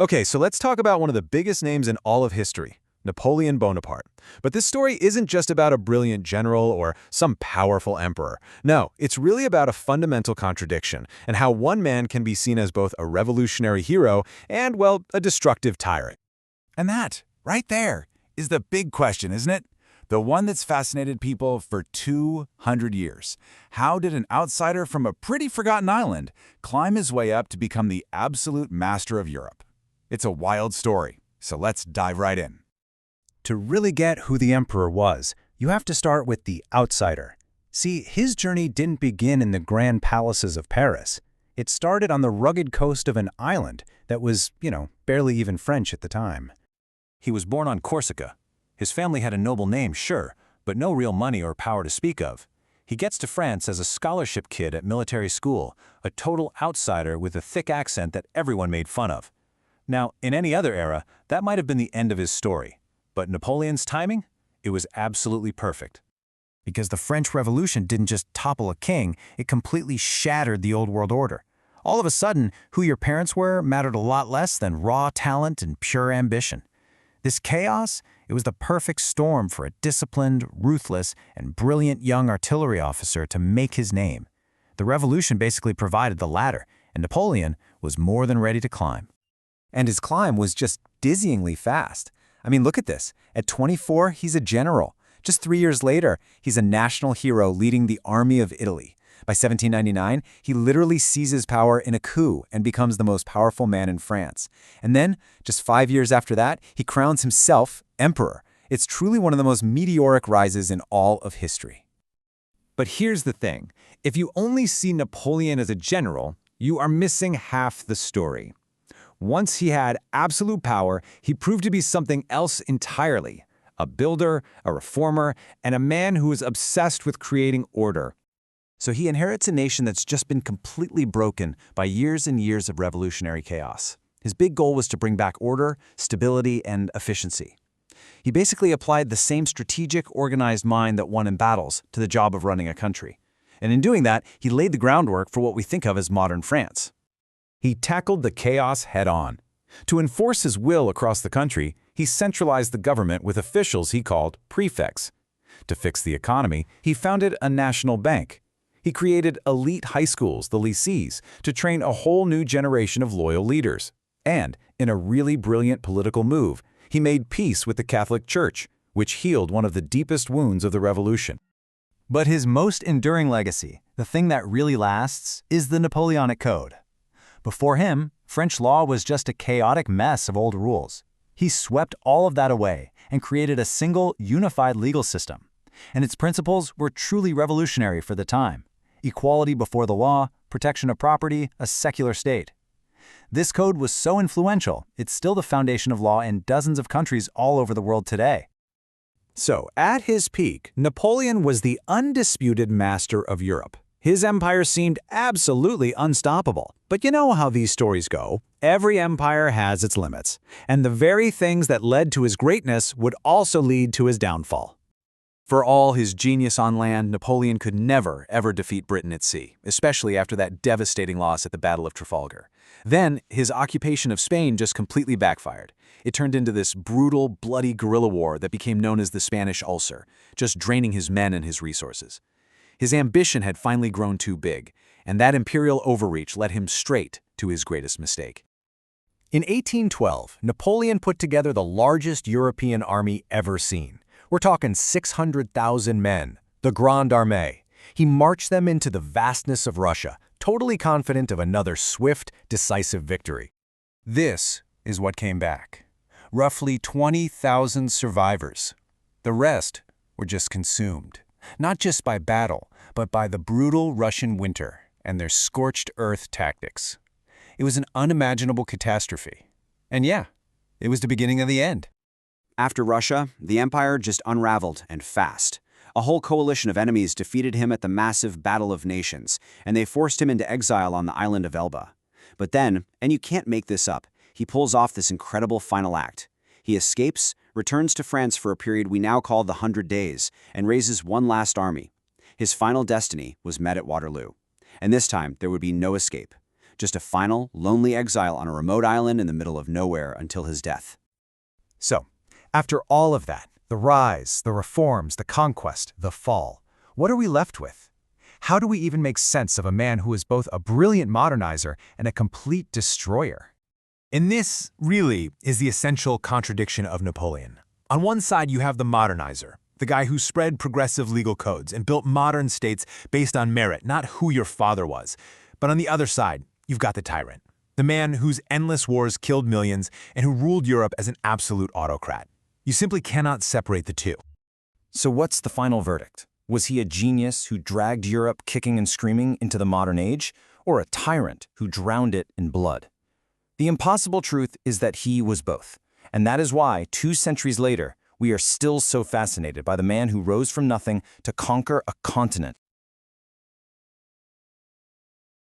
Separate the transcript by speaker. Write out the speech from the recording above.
Speaker 1: Okay, so let's talk about one of the biggest names in all of history, Napoleon Bonaparte. But this story isn't just about a brilliant general or some powerful emperor. No, it's really about a fundamental contradiction and how one man can be seen as both a revolutionary hero and, well, a destructive tyrant.
Speaker 2: And that, right there, is the big question, isn't it? The one that's fascinated people for 200 years. How did an outsider from a pretty forgotten island climb his way up to become the absolute master of Europe? It's a wild story, so let's dive right in.
Speaker 3: To really get who the emperor was, you have to start with the outsider. See, his journey didn't begin in the grand palaces of Paris. It started on the rugged coast of an island that was, barely even French at the time.
Speaker 4: He was born on Corsica. His family had a noble name, sure, but no real money or power to speak of. He gets to France as a scholarship kid at military school, a total outsider with a thick accent that everyone made fun of. Now, in any other era, that might have been the end of his story. But Napoleon's timing? It was absolutely perfect.
Speaker 3: Because the French Revolution didn't just topple a king, it completely shattered the old world order. All of a sudden, who your parents were mattered a lot less than raw talent and pure ambition. This chaos, it was the perfect storm for a disciplined, ruthless, and brilliant young artillery officer to make his name. The revolution basically provided the ladder, and Napoleon was more than ready to climb.
Speaker 5: And his climb was just dizzyingly fast. I mean, look at this. At 24, he's a general. Just 3 years later, he's a national hero leading the army of Italy. By 1799, he literally seizes power in a coup and becomes the most powerful man in France. And then, just 5 years after that, he crowns himself emperor. It's truly one of the most meteoric rises in all of history.
Speaker 6: But here's the thing. If you only see Napoleon as a general, you are missing half the story. Once he had absolute power, he proved to be something else entirely. A builder, a reformer, and a man who was obsessed with creating order.
Speaker 4: So he inherits a nation that's just been completely broken by years and years of revolutionary chaos. His big goal was to bring back order, stability, and efficiency. He basically applied the same strategic, organized mind that won in battles to the job of running a country. And in doing that, he laid the groundwork for what we think of as modern France.
Speaker 6: He tackled the chaos head-on. To enforce his will across the country, he centralized the government with officials he called prefects. To fix the economy, he founded a national bank. He created elite high schools, the lycées, to train a whole new generation of loyal leaders. And, in a really brilliant political move, he made peace with the Catholic Church, which healed one of the deepest wounds of the Revolution.
Speaker 5: But his most enduring legacy, the thing that really lasts, is the Napoleonic Code. Before him, French law was just a chaotic mess of old rules. He swept all of that away and created a single, unified legal system. And its principles were truly revolutionary for the time. Equality before the law, protection of property, a secular state. This code was so influential, it's still the foundation of law in dozens of countries all over the world today.
Speaker 1: So, at his peak, Napoleon was the undisputed master of Europe. His empire seemed absolutely unstoppable. But you know how these stories go. Every empire has its limits. And the very things that led to his greatness would also lead to his downfall.
Speaker 4: For all his genius on land, Napoleon could never, ever defeat Britain at sea, especially after that devastating loss at the Battle of Trafalgar. Then, his occupation of Spain just completely backfired. It turned into this brutal, bloody guerrilla war that became known as the Spanish Ulcer, just draining his men and his resources. His ambition had finally grown too big, and that imperial overreach led him straight to his greatest mistake.
Speaker 3: In 1812, Napoleon put together the largest European army ever seen. We're talking 600,000 men, the Grande Armée. He marched them into the vastness of Russia, totally confident of another swift, decisive victory. This is what came back. Roughly 20,000 survivors. The rest were just consumed, not just by battle, but by the brutal Russian winter and their scorched earth tactics. It was an unimaginable catastrophe. And yeah, it was the beginning of the end.
Speaker 7: After Russia, the empire just unraveled and fast. A whole coalition of enemies defeated him at the massive Battle of Nations, and they forced him into exile on the island of Elba. But then, and you can't make this up, he pulls off this incredible final act. He escapes, returns to France for a period we now call the 100 Days, and raises one last army. His final destiny was met at Waterloo. And this time, there would be no escape. just a final, lonely exile on a remote island in the middle of nowhere until his death.
Speaker 3: So, after all of that, the rise, the reforms, the conquest, the fall, what are we left with? How do we even make sense of a man who is both a brilliant modernizer and a complete destroyer?
Speaker 4: And this, really, is the essential contradiction of Napoleon. On one side, you have the modernizer, the guy who spread progressive legal codes and built modern states based on merit, not who your father was. But on the other side, you've got the tyrant, the man whose endless wars killed millions and who ruled Europe as an absolute autocrat. You simply cannot separate the two.
Speaker 3: So what's the final verdict? Was he a genius who dragged Europe kicking and screaming into the modern age, or a tyrant who drowned it in blood? The impossible truth is that he was both. And that is why, 2 centuries later, we are still so fascinated by the man who rose from nothing to conquer a continent